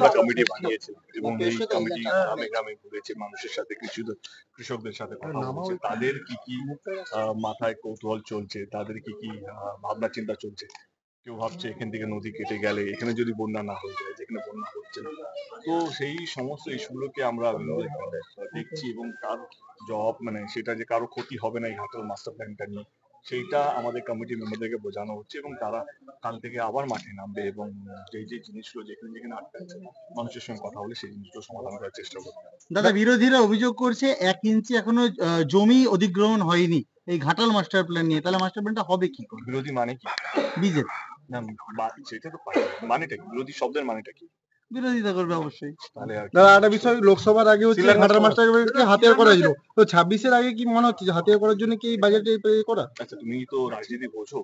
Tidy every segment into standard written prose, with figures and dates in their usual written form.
আমরা কমিটি বানিয়েছিলাম এবং এই কমিটি গ্রামে গ্রামে ঘুরেছে, মানুষের সাথে কৃষকদের সাথে কথা বলছে, তাদের কি কি মাথায় কৌতূহল চলছে, তাদের কি কি ভাবনা চিন্তা চলছে। কেউ ভাবছে এখান থেকে নদী কেটে গেলে এখানে যদি বন্যা না হয়ে যায়, যেখানে বন্যা হচ্ছে না। তো সেই সমস্ত ইস্যুগুলোকে আমরা দেখছি এবং তার জবাব মানে সেটা যে কারো ক্ষতি হবে না এই ঘাটাল মাস্টার প্ল্যানটা নিয়ে, সেইটা আমাদের কমিটি মেম্বারদেরকে বোঝানো হচ্ছে এবং তারা কাল থেকে আবার মাঠে নামবে এবং যে জিনিসগুলো যেখানে যেখানে আটকাচ্ছে মানুষের সঙ্গে কথা বলে সেই জিনিসগুলো সমাধান করার চেষ্টা করবে। দাদা, বিরোধীরা অভিযোগ করছে 1 ইঞ্চি এখনো জমি অধিগ্রহণ হয়নি এই ঘাটাল মাস্টার প্ল্যান নিয়ে, তাহলে মাস্টার প্ল্যানটা হবে কি করে? বিরোধী মানে কি? বিজেপি। না, সেটা তো মানেটা কি? বিরোধী শব্দের মানেটা কি? বিরোধিতা করবে অবশ্যই। দাদা একটা বিষয়, লোকসভার আগে হচ্ছে ঘাটাল মাস্টারকে হাতিয়ার করা ছিল, তো 26-এর আগে কি মনে হচ্ছে যে হাতিয়ার করার জন্য কি বাজেটে করা? আচ্ছা, তুমি তো রাজনীতি বোঝো।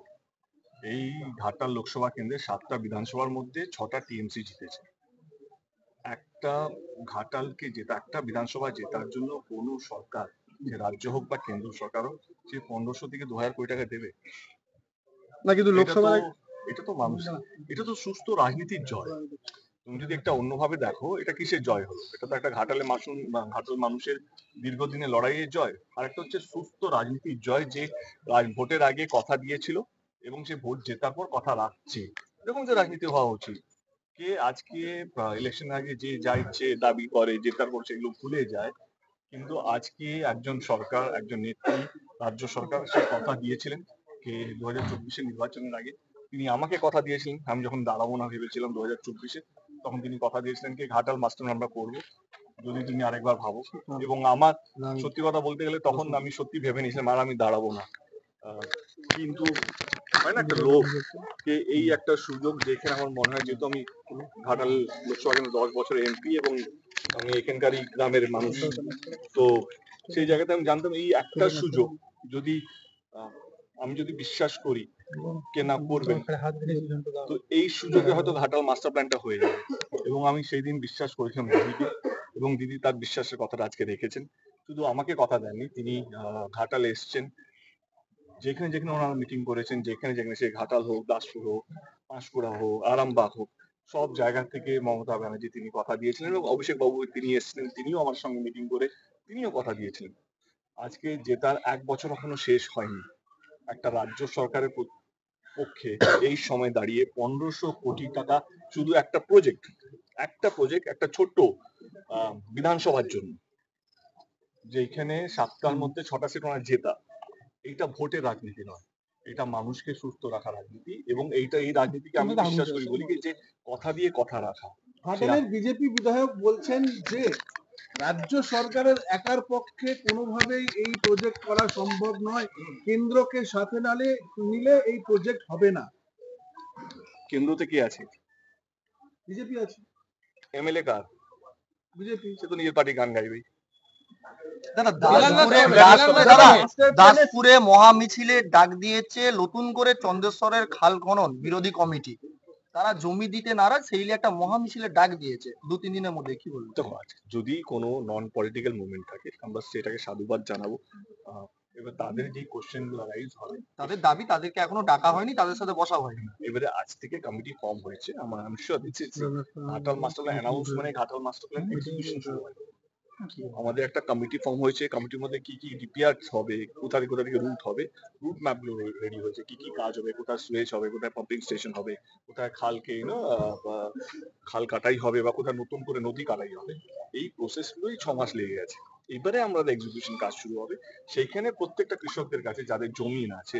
এই ঘাটাল লোকসভা কেন্দ্রে 7টা বিধানসভার মধ্যে 6টা টিএমসি জিতেছে। একটা ঘাটালকে একটা বিধানসভা জেতার জন্য কোনো সরকার, যে রাজ্য হোক বা কেন্দ্র সরকার হোক, সে 1500 থেকে 2000 কোটি টাকা দেবে না? কিন্তু লোকসভা এটা তো মানুষ, এটা তো সুস্থ রাজনীতির জয়। তুমি যদি একটা অন্যভাবে দেখো, এটা কিসের জয় হলো? এটা তো একটা ঘাটাল মানুষের দীর্ঘদিনের লড়াইয়ের জয়। আর একটা হচ্ছে সুস্থ রাজনীতির জয়, যে ভোটের আগে কথা দিয়েছিল এবং সে ভোট জেতার পর কথা রাখছে। এরকম যে রাজনীতি হওয়া উচিত। কে আজকে ইলেকশন আগে যে যা ইচ্ছে দাবি করে, জেতার পর সেগুলো ভুলে যায়। কিন্তু আজকে একজন সরকার, একজন নেত্রী, রাজ্য সরকার সে কথা দিয়েছিলেন কে 2024-এর নির্বাচনের আগে তিনি আমাকে কথা দিয়েছিলেন, আমি যখন দাঁড়াবো না ভেবেছিলাম 2024-এ, তখন তিনি কথা দিয়েছিলেন কি ঘাটাল মাস্টার আমরা করবো যদি তুমি আরেকবার ভাবো। এবং আমার সত্যি কথা বলতে গেলে তখন আমি সত্যি ভেবে নিয়েছিলাম আর আমি দাঁড়াবো না। কিন্তু হয় না একটা লোক কে এই একটা সুযোগ দেখে আমার মনে হয়, যেহেতু আমি ঘাটাল লোকসভা কেন্দ্রে 10 বছর এমপি এবং আমি এখানকারই গ্রামের মানুষ, তো সেই জায়গাতে আমি জানতাম এই একটা সুযোগ যদি আমি যদি বিশ্বাস করি কে না করবেন, তো এই সুযোগে হয়তো ঘাটাল মাস্টার প্ল্যানটা হয়ে যাবে। এবং আমি সেই দিন বিশ্বাস করেছিলাম দিদিকে, এবং দিদি তার বিশ্বাসের কথাটা আজকে রেখেছেন। শুধু আমাকে কথা দেননি, তিনি ঘাটালে এসছেন, যেখানে যেখানে ওনারা মিটিং করেছেন, যেখানে যেখানে সে ঘাটাল হোক, দাসপুর হোক, পাঁশকুড়া হোক, আরামবাগ হোক, সব জায়গা থেকে মমতা ব্যানার্জি তিনি কথা দিয়েছিলেন এবং অভিষেক বাবু তিনি এসেছিলেন, তিনিও আমার সঙ্গে মিটিং করে তিনিও কথা দিয়েছিলেন। আজকে জেতার 1 বছর এখনো শেষ হয়নি, একটা রাজ্য সরকারের পক্ষে এই সময় দাঁড়িয়ে 1500 কোটি টাকা শুধু একটা প্রজেক্ট, একটা ছোট্ট বিধানসভার জন্য, যেখানে 7টার মধ্যে 6টা সিট ওনার জেতা, এইটা ভোটের রাজনীতি নয়, এটা মানুষকে সুস্থ রাখা রাজনীতি। এবং এই রাজনীতিকে আমি বিশ্বাস করি, বলি যে কথা দিয়ে কথা রাখা। ঘাটালের বিজেপি বিধায়ক বলছেন যে রাজ্য সরকারের একার পক্ষে কোনোভাবেই এই প্রজেক্ট করা সম্ভব নয়, কেন্দ্রকে সাথে নিলে এই প্রজেক্ট হবে না। কেন্দ্রতে কি আছে? বিজেপি আছে। এমএলএ কার? বিজেপি। সে তো নিজের পার্টি গান গাইবেই। দাসপুরে মহা মিছিলের ডাক দিয়েছে নতুন করে চন্দ্রেশ্বরের খাল খনন বিরোধী কমিটি, তারা জমি দিতে নারাজ, সেই একটা মহা মিছিলের ডাক দিয়েছে 2-3 দিনের মধ্যে। কি বলবো? যদি কোনো নন পলিটিক্যাল মুভমেন্ট থাকে আমরা সেটাকে সাধুবাদ জানাবো। এবার তাদের যে কোশ্চেন গুলো রাইজ হবে, তাদের দাবি তাদেরকে এখনো ডাকা হয়নি, তাদের সাথে বসা হয়নি। এবারে আজ থেকে কমিটি ফর্ম হয়েছে, আমার আমি শিওর দিচ্ছি ঘাটাল মাস্টার প্ল্যান অ্যানাউন্স মানে ঘাটাল মাস্টার প্ল্যান এক্সিকিউশন শুরু হয়। আমাদের একটা কমিটি ফর্ম হয়েছে, কমিটির মধ্যে কি কি ডিপিআর হবে, কোথা থেকে রুট হবে, রুট ম্যাপ গুলো রেডি হয়েছে, কি কি কাজ হবে, কোথায় সুয়েজ হবে, কোথায় পাম্পিং স্টেশন হবে, কোথায় খালকে খাল কাটাই হবে বা কোথায় নতুন করে নদী কাটাই হবে। এই প্রসেস গুলোই 6 মাস লেগে গেছে। এবারে আমাদের এক্সিকিউশন কাজ শুরু হবে। সেইখানে প্রত্যেকটা কৃষকদের কাছে যাদের জমিন আছে,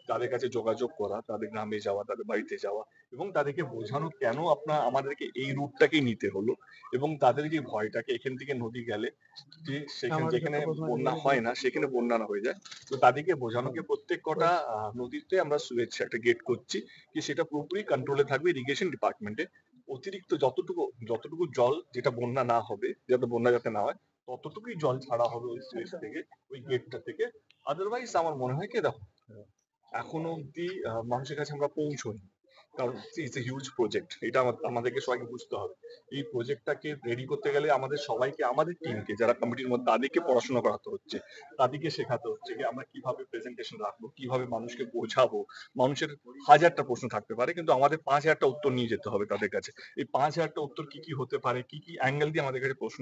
তাদের কাছে যোগাযোগ করা, তাদের গ্রামে যাওয়া, তাদের বাড়িতে যাওয়া এবং তাদেরকে বোঝানো কেন আমাদেরকে এই রুটটাকেই নিতে হলো, এবং তাদের যে ভয়টাকে এখান থেকে নদী গেলে যে যেখানে বন্যা হয় না সেখানে বন্যা না হয়ে যায়, তো তাদেরকে বোঝানোকে প্রত্যেক কটা নদীতে আমরা সুয়েজ একটা গেট করছি কি সেটা পুরোপুরি কন্ট্রোলে থাকবে ইরিগেশন ডিপার্টমেন্টে। অতিরিক্ত যতটুকু জল যেটা বন্যা না হবে, যাতে বন্যা যাতে না হয় ততটুকুই জল ছাড়া হবে ওই সুয়েজ থেকে, ওই গেটটা থেকে। আদারওয়াইজ আমার মনে হয় কি দেখো এখনো অব্দি মানুষের কাছে আমরা পৌঁছই, কারণ ইটস এ হিউজ প্রজেক্ট, এটা আমাদেরকে সবাইকে বুঝতে হবে। এই প্রজেক্টটাকে রেডি করতে গেলে আমাদের সবাইকে, আমাদের টিমকে যারা কমিটির মধ্যে, তাদেরকে পড়াশোনা করাতে হচ্ছে, তাদেরকে শেখাতে হচ্ছে যে আমরা কিভাবে প্রেজেন্টেশন রাখবো, কিভাবে মানুষকে বোঝাবো। মানুষের 1000টা প্রশ্ন থাকতে পারে, কিন্তু আমাদের 5000টা উত্তর নিয়ে যেতে হবে তাদের কাছে। এই 5000টা উত্তর কি কি হতে পারে, কি কি অ্যাঙ্গেল দিয়ে আমাদের কাছে প্রশ্ন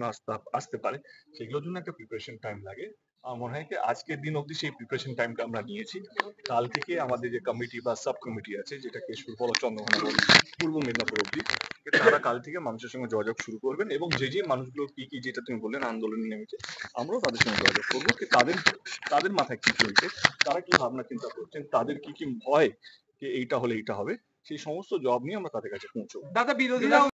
আসতে পারে, সেগুলোর জন্য একটা প্রিপারেশন টাইম লাগে। আমার মনে হয় কি আজকের দিন অবধি সেই প্রিপারেশন টাইমটা আমরা নিয়েছি। কাল থেকে আমাদের যে কমিটি বা সাব কমিটি আছে, যেটাকে সুফল চন্দ্রকোনা বলে পূর্ব মেদিনীপুর অব্দি, তারা কাল থেকে মানুষের সঙ্গে যোগাযোগ শুরু করবেন, এবং যে মানুষগুলো কি কি, যেটা তুমি বললেন আন্দোলনে নেমেছে, আমরাও তাদের সঙ্গে যোগাযোগ করবো যে তাদের মাথায় কি চলছে, তারা কি ভাবনা চিন্তা করছেন, তাদের কি কি ভয় যে এইটা হলে এইটা হবে, সেই সমস্ত জব নিয়ে আমরা তাদের কাছে পৌঁছবো। দাদা বিরোধীরা